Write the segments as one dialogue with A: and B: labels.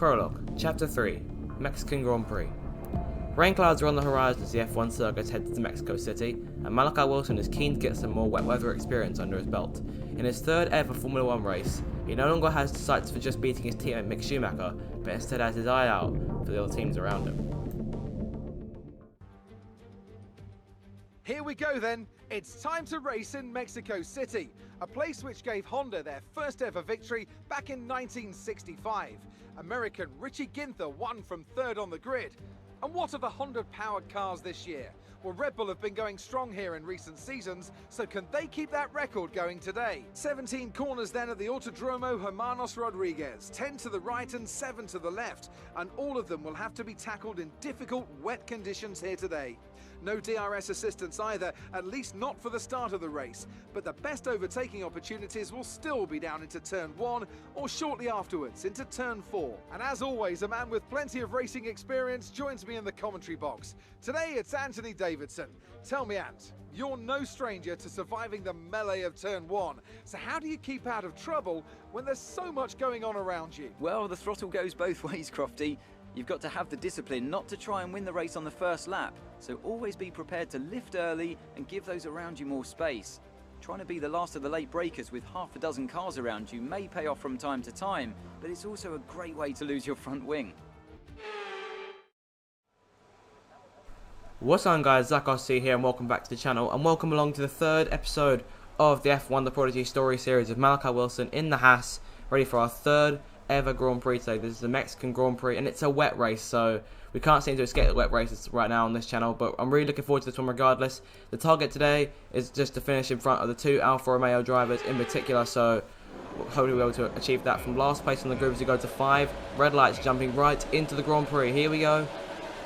A: Prologue, Chapter 3, Mexican Grand Prix. Rain clouds are on the horizon as the F1 circuit heads to Mexico City, and Malachi Wilson is keen to get some more wet weather experience under his belt. In his third ever Formula 1 race, he no longer has sights for just beating his teammate Mick Schumacher, but instead has his eye out for the other teams around him.
B: Here we go then, it's time to race in Mexico City, a place which gave Honda their first ever victory back in 1965. American Richie Ginther won from third on the grid. And what are the Honda-powered cars this year? Well, Red Bull have been going strong here in recent seasons, so can they keep that record going today? 17 corners then at the Autodromo Hermanos Rodriguez, 10 to the right and 7 to the left, and all of them will have to be tackled in difficult, wet conditions here today. No DRS assistance either, at least not for the start of the race, but the best overtaking opportunities will still be down into turn 1 or shortly afterwards into turn 4. And as always, a man with plenty of racing experience joins me in the commentary box. Today it's Anthony Davidson. Tell me, Ant, you're no stranger to surviving the melee of turn 1, so how do you keep out of trouble when there's so much going on around you?
C: Well, the throttle goes both ways, Crofty. You've got to have the discipline not to try and win the race on the first lap, so always be prepared to lift early and give those around you more space. Trying to be the last of the late breakers with half a dozen cars around you may pay off from time to time, but it's also a great way to lose your front wing.
A: What's on, guys? Zach RC here and welcome back to the channel, and welcome along to the third episode of the F1 The Prodigy story series of Malachi Wilson in the Haas, ready for our third ever Grand Prix today. This is the Mexican Grand Prix and it's a wet race, so we can't seem to escape the wet races right now on this channel, but I'm really looking forward to this one regardless. The target today is just to finish in front of the two Alfa Romeo drivers in particular, so hopefully we'll be able to achieve that. From last place on the group as we go to 5 red lights, jumping right into the Grand Prix. Here we go,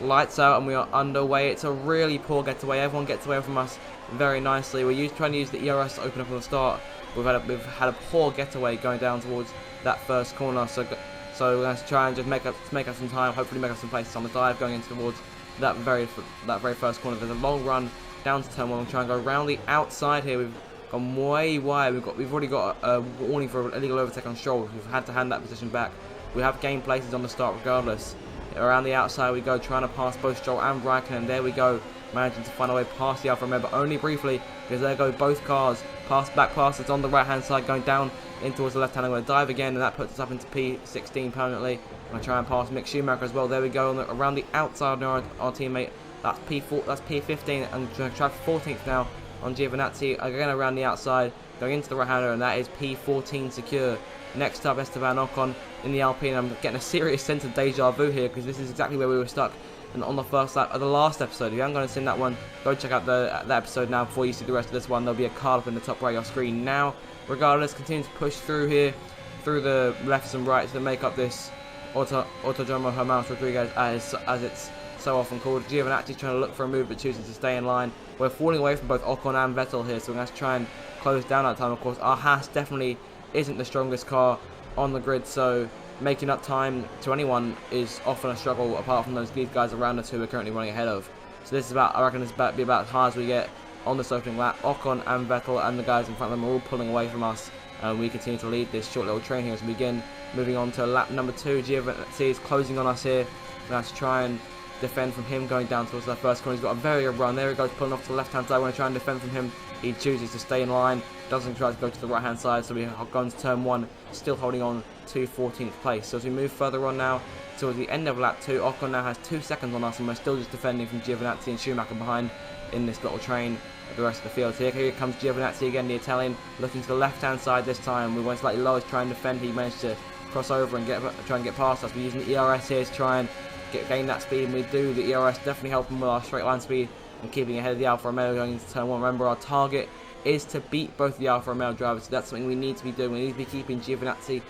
A: lights out and we are underway. It's a really poor getaway, everyone gets away from us very nicely. We're trying to use the ERS to open up on the start. We've had a poor getaway going down towards that first corner, so we're going to try and just make up some time, hopefully make up some places on the dive going into towards that very first corner. There's a long run down to turn 1. We'll try and go around the outside here. We've gone way wide. We've already got a warning for illegal overtake on Stroll. We've had to hand that position back. We have gained places on the start regardless. Around the outside we go, trying to pass both Stroll and Raikkonen. There we go, managing to find a way past the Alfa Romeo, but only briefly, because there go both cars. Back past us on the right hand side, going down in towards the left hand. I'm going to dive again, and that puts us up into P16 permanently. I'm going to try and pass Mick Schumacher as well. There we go, around the outside of our teammate. That's P4, that's P15, and try for 14th now on Giovinazzi. Again around the outside, going into the right hander, and that is P14 secure. Next up, Esteban Ocon in the Alpine. I'm getting a serious sense of deja vu here, because this is exactly where we were stuck on the first lap of the last episode. If you haven't gone and seen that one, go check out that episode now before you see the rest of this one. There'll be a card up in the top right of your screen now. Regardless, continue to push through here, through the lefts and rights that make up this Autodromo Hermanos Rodriguez, as it's so often called. Giovinazzi trying to look for a move but choosing to stay in line. We're falling away from both Ocon and Vettel here, so we're going to try and close down that time. Of course, our Haas definitely isn't the strongest car on the grid, so making up time to anyone is often a struggle, apart from these guys around us who we're currently running ahead of. So this is about, I reckon it's about to be about as hard as we get on this opening lap. Ocon and Vettel and the guys in front of them are all pulling away from us, and we continue to lead this short little train here as we begin moving on to lap number 2. Giovinazzi is closing on us here. We're going to try and defend from him going down towards that first corner. He's got a very good run. There he goes, pulling off to the left hand side. We're going to try and defend from him. He chooses to stay in line, doesn't try to go to the right hand side, so we have gone to turn 1, still holding on to 14th place. So as we move further on now towards the end of lap 2, Ocon now has 2 seconds on us, and we're still just defending from Giovinazzi and Schumacher behind in this little train of the rest of the field. Here comes Giovinazzi again, the Italian, looking to the left hand side this time. We went slightly low to try and defend. He managed to cross over and try and get past us. We're using the ERS here to try and gain that speed, and we do. The ERS definitely helping with our straight line speed and keeping ahead of the Alfa Romeo going into turn 1. Remember, our target is to beat both the Alfa Romeo drivers, so that's something we need to be doing. We need to be keeping Giovinazzi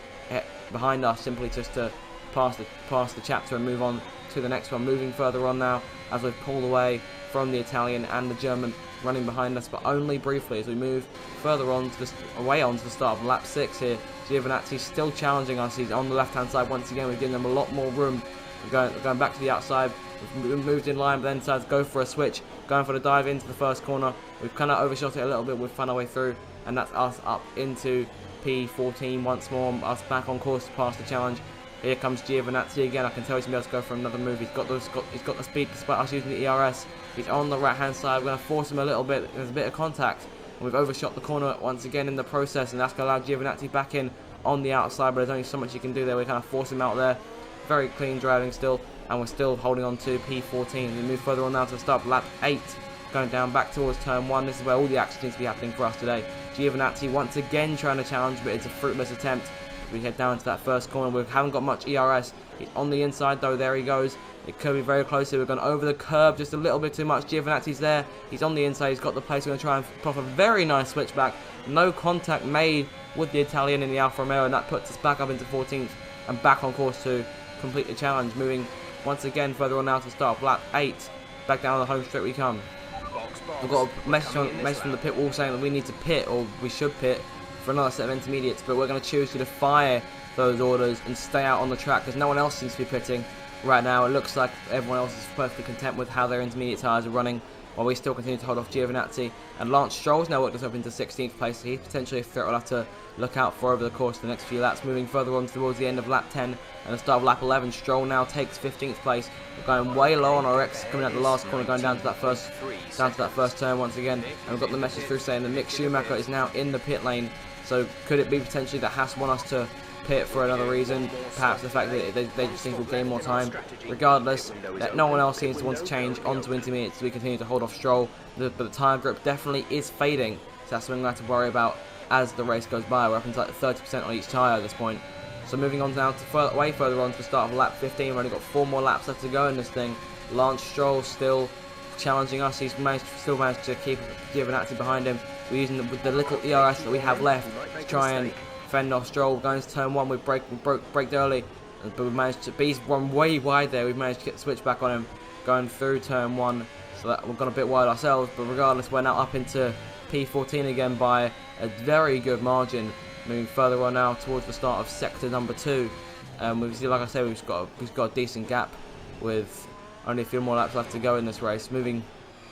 A: behind us, simply just to pass the chapter and move on to the next one. Moving further on now as we've pulled away from the Italian and the German running behind us, but only briefly as we move further on to away on to the start of lap 6 here. Giovinazzi still challenging us. He's on the left hand side once again. We've given them a lot more room. We're going back to the outside. We've moved in line, but then decides to go for a switch, going for the dive into the first corner. We've kind of overshot it a little bit. We've found our way through, and that's us up into P14 once more. Us back on course to pass the challenge. Here comes Giovinazzi again. I can tell he's going to be able to go for another move. He's got the speed despite us using the ERS. He's on the right-hand side. We're going to force him a little bit. There's a bit of contact. And we've overshot the corner once again in the process, and that's going to allow Giovinazzi back in on the outside, but there's only so much you can do there. We kind of force him out there. Very clean driving still, and we're still holding on to P14. We move further on now to the start, lap 8. Going down back towards turn 1. This is where all the action seems to be happening for us today. Giovinazzi once again trying to challenge, but it's a fruitless attempt. We head down to that first corner. We haven't got much ERS. He's on the inside though. There he goes. It could be very close here. We've gone over the curb just a little bit too much. Giovinazzi's there. He's on the inside. He's got the place. We're going to try and pop a very nice switchback. No contact made with the Italian in the Alfa Romeo, and that puts us back up into 14th and back on course to complete the challenge. Moving once again further on now to start lap 8. Back down the home straight we come. We've got a message from the pit wall saying that we need to pit, or we should pit, for another set of intermediates, but we're going to choose to defy those orders and stay out on the track because no one else seems to be pitting right now. It looks like everyone else is perfectly content with how their intermediate tyres are running, while we still continue to hold off Giovinazzi. And Lance Stroll's now worked us up into 16th place, so he's potentially a threat we'll have to look out for over the course of the next few laps. Moving further on towards the end of lap 10 and the start of lap 11, Stroll now takes 15th place. We're going way low on our X, coming out the last corner, going down to that first turn once again. And we've got the message through saying that Mick Schumacher is now in the pit lane. So could it be potentially that Haas want us to pit for another reason? Perhaps the fact that they just think we'll gain more time. Regardless, that no one else seems to want to change onto intermediates, so we continue to hold off Stroll. But the tyre grip definitely is fading, so that's something we have to worry about as the race goes by. We're up into like 30% on each tyre at this point. So moving on now to way further on to the start of lap 15. We've only got 4 more laps left to go in this thing. Lance Stroll still challenging us. He's still managed to keep Giovinazzi behind him. We're using the little ERS that we have left to try and fend off Stroll. Going to turn 1, we braked early, but we've managed to. He's run way wide there. We've managed to get the switch back on him, going through turn 1, so that we've gone a bit wide ourselves. But regardless, we're now up into P14 again by a very good margin. Moving further on now towards the start of sector number 2. We've seen, like I said, we've got a decent gap with only a few more laps left to go in this race. Moving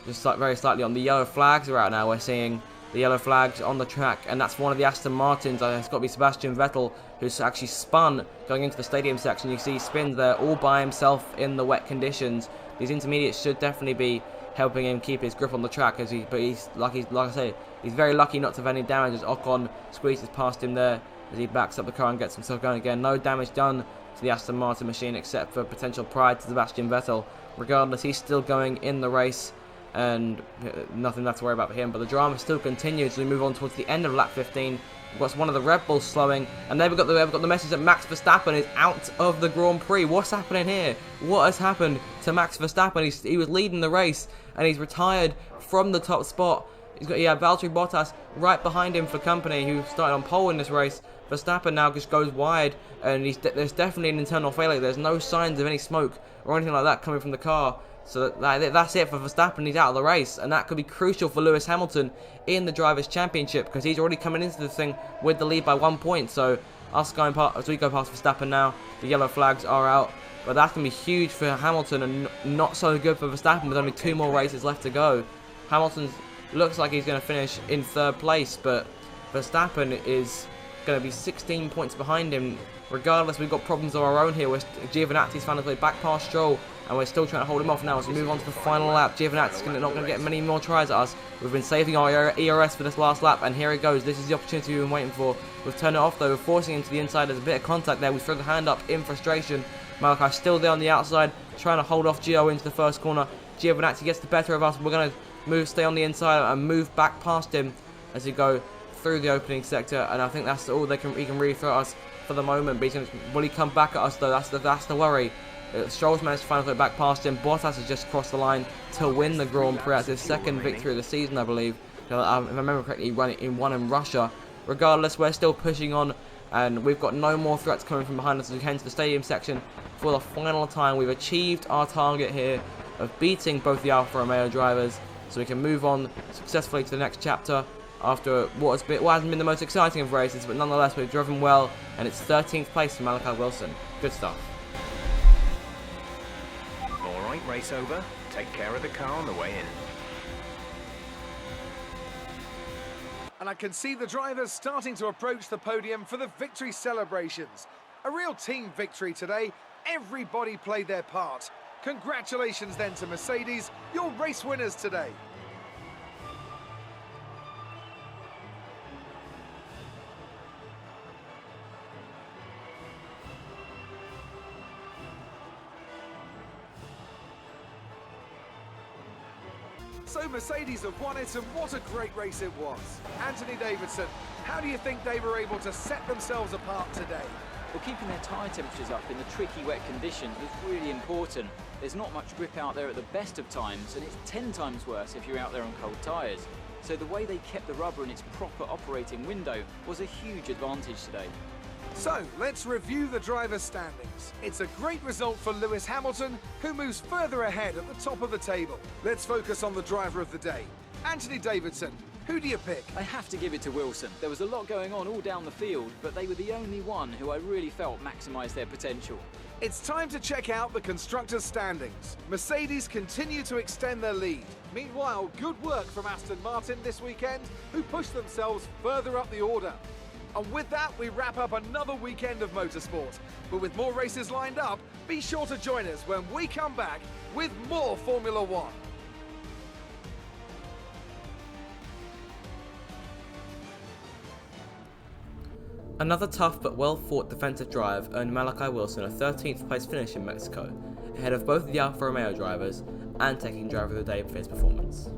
A: just very slightly on, the yellow flags are out now. We're seeing the yellow flags on the track, and that's one of the Aston Martins. It's got to be Sebastian Vettel, who's actually spun going into the stadium section. You see he spins there all by himself in the wet conditions. These intermediates should definitely be helping him keep his grip on the track, but he's like I say, he's very lucky not to have any damage as Ocon squeezes past him there as he backs up the car and gets himself going again. No damage done to the Aston Martin machine except for potential pride to Sebastian Vettel. Regardless, he's still going in the race, and nothing left to worry about for him. But the drama still continues as we move on towards the end of lap 15. We've got one of the Red Bulls slowing, and then we've got the message that Max Verstappen is out of the Grand Prix. What's happening here? What has happened to Max Verstappen? He was leading the race, and he's retired from the top spot. He had Valtteri Bottas right behind him for company, who started on pole in this race. Verstappen now just goes wide, and there's definitely an internal failure. There's no signs of any smoke or anything like that coming from the car. So that's it for Verstappen. He's out of the race, and that could be crucial for Lewis Hamilton in the Drivers' Championship, because he's already coming into the thing with the lead by 1 point. So as we go past Verstappen now, the yellow flags are out, but that's going to be huge for Hamilton and not so good for Verstappen with only 2 more races left to go. Hamilton looks like he's going to finish in 3rd place, but Verstappen is going to be 16 points behind him. Regardless, we've got problems of our own here. Giovinazzi's found his way back past Stroll, and we're still trying to hold him off now as we move on to the final lap. Giovinazzi's not going to get many more tries at us. We've been saving our ERS for this last lap, and here it goes. This is the opportunity we've been waiting for. We've turned it off though. We're forcing him to the inside. There's a bit of contact there. We throw the hand up in frustration. Malachi's still there on the outside, trying to hold off Gio into the first corner. Giovinazzi gets the better of us. We're going to stay on the inside and move back past him as we go through the opening sector, and I think that's all he can really throw at us for the moment. But will he come back at us though? That's the worry. Stroll's managed to find his way back past him. Bottas has just crossed the line to win the Grand Prix. That's his 2nd victory of the season, I believe. If I remember correctly, he won in Russia. Regardless, we're still pushing on, and we've got no more threats coming from behind us as we head into the stadium section for the final time. We've achieved our target here of beating both the Alfa Romeo drivers, so we can move on successfully to the next chapter after what hasn't been the most exciting of races, but nonetheless we've driven well, and it's 13th place for Malachi Wilson. Good stuff.
D: Alright, race over. Take care of the car on the way in.
B: And I can see the drivers starting to approach the podium for the victory celebrations. A real team victory today. Everybody played their part. Congratulations then to Mercedes, your race winners today. So Mercedes have won it, and what a great race it was. Anthony Davidson, how do you think they were able to set themselves apart today?
C: Well, keeping their tyre temperatures up in the tricky wet conditions was really important. There's not much grip out there at the best of times, and it's 10 times worse if you're out there on cold tyres. So the way they kept the rubber in its proper operating window was a huge advantage today.
B: So, let's review the drivers' standings. It's a great result for Lewis Hamilton, who moves further ahead at the top of the table. Let's focus on the driver of the day. Anthony Davidson, who do you pick?
C: I have to give it to Wilson. There was a lot going on all down the field, but they were the only one who I really felt maximised their potential.
B: It's time to check out the constructors' standings. Mercedes continue to extend their lead. Meanwhile, good work from Aston Martin this weekend, who pushed themselves further up the order. And with that, we wrap up another weekend of motorsport. But with more races lined up, be sure to join us when we come back with more Formula One.
A: Another tough but well-fought defensive drive earned Malachi Wilson a 13th place finish in Mexico, ahead of both the Alfa Romeo drivers and taking driver of the day for his performance.